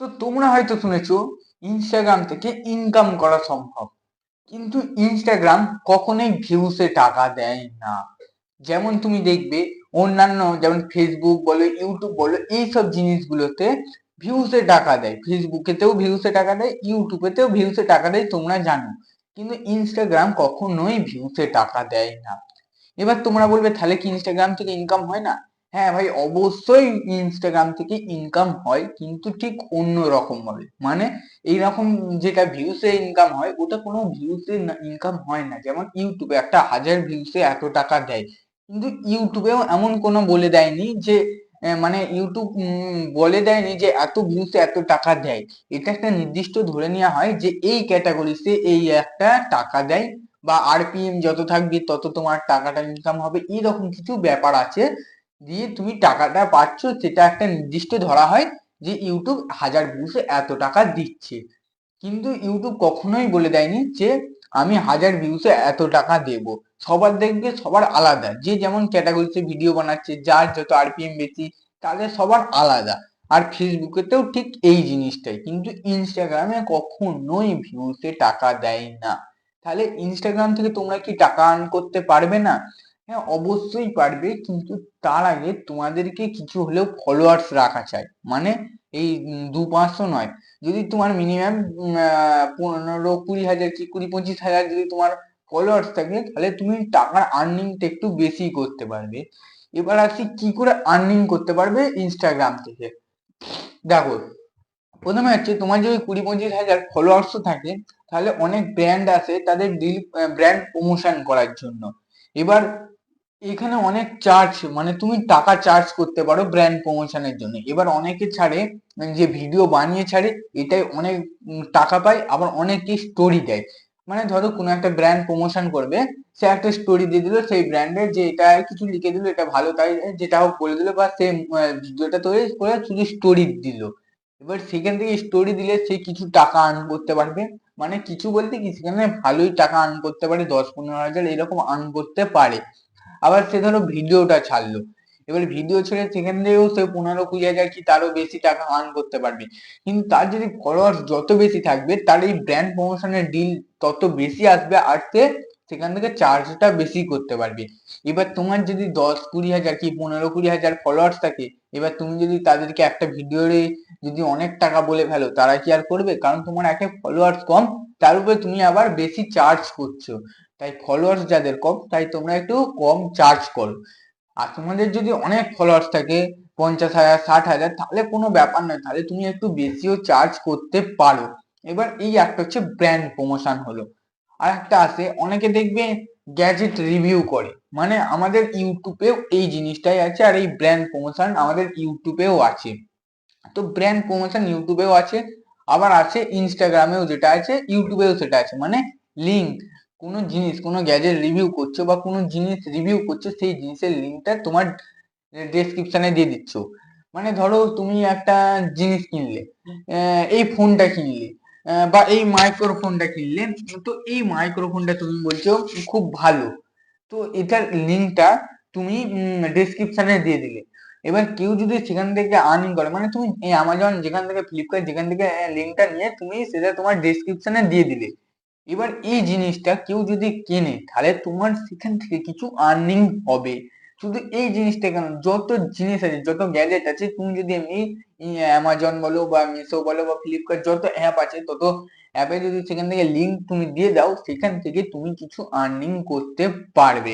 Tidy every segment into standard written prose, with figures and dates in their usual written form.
তো তোমরা হয়তো শুনেছো ইনস্টাগ্রাম থেকে ইনকাম করা সম্ভব, কিন্তু ইনস্টাগ্রাম কখনোই ভিউসে টাকা দেয় না। যেমন তুমি দেখবে অন্যান্য যেমন ফেসবুক বলো, ইউটিউব বলো, এইসব জিনিসগুলোতে ভিউসে টাকা দেয়, ফেসবুকেতেও ভিউসে টাকা দেয়, ইউটিউবেতেও ভিউসে টাকা দেয়, তোমরা জানো। কিন্তু ইনস্টাগ্রাম কখনোই ভিউসে টাকা দেয় না। এবার তোমরা বলবে তাহলে কি ইনস্টাগ্রাম থেকে ইনকাম হয় না? হ্যাঁ ভাই, অবশ্যই ইনস্টাগ্রাম থেকে ইনকাম হয়, কিন্তু ঠিক অন্য রকম ভাবে। মানে এইরকম যেটা ভিউসে ইনকাম হয় ওটা কোনো ভিউসে ইনকাম হয় না। যেমন ইউটিউবে একটা 1000 ভিউসে এত টাকা দেয়, কিন্তু ইউটিউবেও এমন কোনো বলে দেয়নি যে মানে ইউটিউব বলে দেয়নি যে এত ভিউসে এত টাকা দেয়। এটা একটা নির্দিষ্ট ধরে নেওয়া হয় যে এই ক্যাটাগরিতে এই একটা টাকা দেয়, বা আরপিএম যত থাকবে তত তোমার টাকাটা ইনকাম হবে, এরকম কিছু ব্যাপার আছে। দিয়ে তুমি টাকাটা পাচ্ছ, সেটা একটা নির্দিষ্ট ধরা হয় যে ইউটিউব 1000 ভিউসে এত টাকা দিচ্ছে। কিন্তু ইউটিউব কখনোই বলে দেয়নি যে আমি 1000 ভিউসে এত টাকা দেব। সবার দেখবে সবার আলাদা, যে যেমন ক্যাটাগরিতে ভিডিও বানাচ্ছে, যার যত আরপিএম বেশি, তাদের সবার আলাদা। আর ফেসবুকেতেও ঠিক এই জিনিসটাই, কিন্তু ইনস্টাগ্রামে কখনোই ভিউসে টাকা দেয় না। তাহলে ইনস্টাগ্রাম থেকে তোমরা কি টাকা আর্ন করতে পারবে না? হ্যাঁ, অবশ্যই পারবে, কিন্তু তার আগে তোমাদেরকে কিছু হলেও ফলোয়ার্স রাখা চাই। মানে এই 200-500 নয়, যদি তোমার মিনিমাম 15-20 হাজার কি 20-25 হাজার যদি তোমার ফলোয়ার্স থাকে, তাহলে তুমি টাকার আর্নিংটা একটু বেশি করতে পারবে। এবার আসি কি করে আর্নিং করতে পারবে ইনস্টাগ্রাম থেকে। দেখো, প্রথমে হচ্ছে তোমার যদি 20-25 হাজার ফলোয়ার্স থাকে, তাহলে অনেক ব্র্যান্ড আছে তাদের ডিল, ব্র্যান্ড প্রমোশন করার জন্য। এবার এখানে অনেক চার্জ, মানে তুমি টাকা চার্জ করতে পারো ব্র্যান্ড প্রমোশনের জন্য। এবার অনেকে ছাড়ে, যে ভিডিও বানিয়ে ছাড়ে, এটাই অনেক টাকা পায়। আবার অনেকে স্টোরি দেয়, মানে ধরো কোনো একটা ব্র্যান্ড প্রমোশন করবে, সে একটা স্টোরি দিয়ে দিল সেই ব্র্যান্ডের, যে এটা কিছু লিখে দিল এটা ভালো, তাই যেটা হোক বলে দিল, বা সে ভিডিওটা তৈরি করে শুধু স্টোরি দিল। এবার সেখান থেকে স্টোরি দিলে সে কিছু টাকা আর্ন করতে পারবে। মানে কিছু বলতে কি, সেখানে ভালোই টাকা আর্ন করতে পারে, 10-15 হাজার এরকম আর্ন করতে পারে। আবার সে ধরো ভিডিওটা ছাড়লো, এবার ভিডিও ছেড়ে সেখান থেকেও সে 15-20 হাজার কি তারও বেশি টাকা আর্ন করতে পারবে। কিন্তু তার যদি ফলোয়ার্স যত বেশি থাকবে, তার এই ব্র্যান্ড প্রমোশনের ডিল তত বেশি আসবে, আর সে সেখান থেকে চার্জটা বেশি করতে পারবে। এবার তোমার যদি 10-20 হাজার কি 15-20 হাজার ফলোয়ার্স থাকে, এবার তুমি যদি তাদেরকে একটা ভিডিওরে যদি অনেক টাকা বলে ফেলো, তারা কি আর করবে? কারণ তোমার একটা ফলোয়ার্স কম, তার উপরে তুমি আবার বেশি চার্জ করছো। তাই ফলোয়ার্স যাদের কম, তাই তোমরা একটু কম চার্জ করো। আর তোমাদের যদি অনেক ফলোয়ার্স থাকে, 50 হাজার 60 হাজার, তাহলে কোনো ব্যাপার নয়, তাহলে তুমি একটু বেশিও চার্জ করতে পারো। এবার এই একটা হচ্ছে ব্র্যান্ড প্রমোশন হলো। আর একটা আছে, অনেকে দেখবে গ্যাজেট রিভিউ করে, মানে আমাদের ইউটিউবেও এই জিনিসটাই আছে, আর এই ব্র্যান্ড প্রমোশন আমাদের ইউটিউবেও আছে। তো ব্র্যান্ড প্রমোশন ইউটিউবেও আছে, আবার আছে ইনস্টাগ্রামেও, যেটা আছে ইউটিউবেও সেটা আছে। মানে লিঙ্ক, কোনো জিনিস, কোনো গ্যাজেট রিভিউ করছো বা কোনো জিনিস রিভিউ করছো, সেই জিনিসের লিঙ্কটা তোমার ডেসক্রিপশনে দিয়ে দিচ্ছ। মানে ধরো তুমি একটা জিনিস কিনলে, এই ফোনটা কিনলে, বা এই মাইক্রোফোনটা কিনলে, তো এই মাইক্রোফোনটা তুমি বলছো খুব ভালো, তো এটার লিঙ্কটা তুমি ডেসক্রিপশনে দিয়ে দিলে। এবার কেউ যদি সেখান থেকে আর্নিং করে, মানে তুমি এই অ্যামাজন, যেখান থেকে ফ্লিপকার্ট, যেখান থেকে লিঙ্কটা নিয়ে তুমি সেটা তোমার ডেসক্রিপশনে দিয়ে দিলে, এবার এই জিনিসটা কেউ যদি কেনে, তাহলে তোমার সেখান থেকে কিছু আর্নিং হবে। শুধু এই জিনিসটা কেন, যত জিনিস আছে, যত গ্যাজেট আছে, তুমি যদি এমনি অ্যামাজন বলো বা মিশো বলো বা ফ্লিপকার্ট, যত অ্যাপ আছে তত অ্যাপে যদি সেখান থেকে লিঙ্ক তুমি দিয়ে দাও, সেখান থেকে তুমি কিছু আর্নিং করতে পারবে।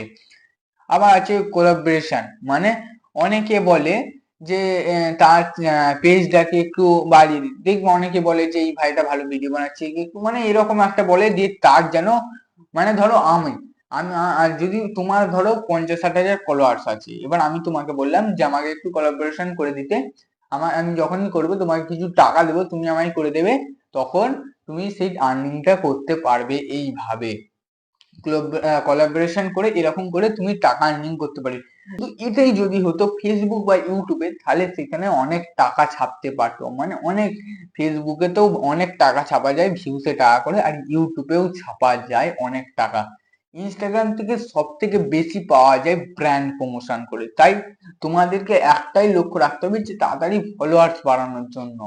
আবার আছে কোলাবরেশন, মানে অনেকে বলে যে তার পেজটাকে একটু বাড়িয়ে দিতে, দেখবো অনেকে বলে যে এই ভাইটা ভালো ভিডিও বানাচ্ছে, একটু মানে এরকম একটা বলে দিয়ে তার যেন, মানে ধরো আমি আমি আর যদি তোমার ধরো 50-60 হাজার ফলোয়ার্স আছে, এবার আমি তোমাকে বললাম যে আমাকে একটু কোলাবরেশন করে দিতে, আমি যখনই করবো তোমাকে কিছু টাকা দেবো, তুমি আমায় করে দেবে, তখন তুমি সেই আর্নিংটা করতে পারবে এইভাবে। কোলাবোরেশন করে এরকম করে তুমি টাকা আর্নিং করতে পারি। তো এটাই যদি হতো ফেসবুক বা ইউটিউবে, তাহলে সেখানে অনেক টাকা ছাপতে পারতো, মানে অনেক, ফেসবুকে তো অনেক টাকা ছাপা যায় ভিউসে টাকা করে, আর ইউটিউবেও ছাপা যায় অনেক টাকা। ইনস্টাগ্রাম থেকে সব থেকে বেশি পাওয়া যায় ব্র্যান্ড প্রমোশন করে। তাই তোমাদেরকে একটাই লক্ষ্য রাখতে হবে, যে তাড়াতাড়ি ফলোয়ার্স বাড়ানোর জন্য।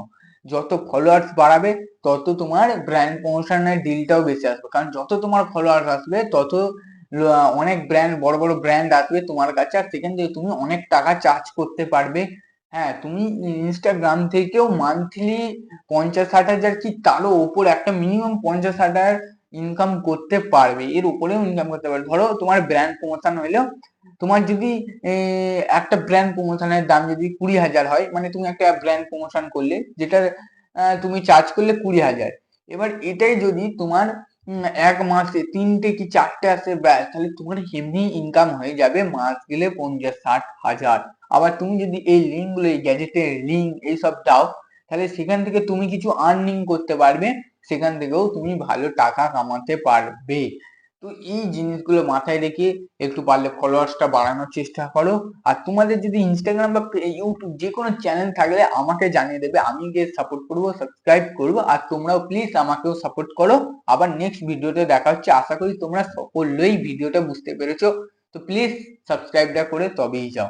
যত ফলোয়ার্স বাড়াবে তত তোমার ব্র্যান্ড প্রমোশনের ডিলটাও বেশি আসবে, কারণ যত তোমার ফলোয়ার্স আসবে তত অনেক ব্র্যান্ড, বড় বড় ব্র্যান্ড আসবে তোমার কাছে, আর সেখান থেকে তুমি অনেক টাকা চার্জ করতে পারবে। হ্যাঁ, তুমি ইনস্টাগ্রাম থেকেও মান্থলি 50-60 হাজার কি তারও ওপর একটা মিনিমাম 50-60 হাজার ইনকাম করতে পারবে, এর উপরেও ইনকাম করতে পারবে। ধরো তোমার ব্র্যান্ড প্রমোশন হইলো, তোমার যদি একটা ব্র্যান্ড প্রমোশনের দাম যদি 20,000 হয়, মানে তুমি একটা ব্র্যান্ড প্রমোশন করলে যেটা তুমি চার্জ করলে 20,000, এবার এটাই যদি তোমার এক মাসে 3টে কি 4টে আসে ব্যাস, তাহলে তোমার হেভি ইনকাম হয়ে যাবে মাস গেলে 50-60 হাজার। আবার তুমি যদি এই লিঙ্ক গুলো, এই গ্যাজেটের লিঙ্ক এইসব দাও, তাহলে সেখান থেকে তুমি কিছু আর্নিং করতে পারবে, সেখান থেকেও তুমি ভালো টাকা কামাতে পারবে। তো এই জিনিসগুলো মাথায় রেখে একটু পারলে ফলোয়ার্সটা বাড়ানোর চেষ্টা করো। আর তোমাদের যদি ইনস্টাগ্রাম বা ইউটিউব যে কোনো চ্যানেল থাকলে আমাকে জানিয়ে দেবে, আমি গিয়ে সাপোর্ট করবো, সাবস্ক্রাইব করবো, আর তোমরাও প্লিজ আমাকেও সাপোর্ট করো। আবার নেক্সট ভিডিওতে দেখা হচ্ছে, আশা করি তোমরা সকলেই ভিডিওটা বুঝতে পেরেছো। তো প্লিজ সাবস্ক্রাইবটা করে তবেই যাও।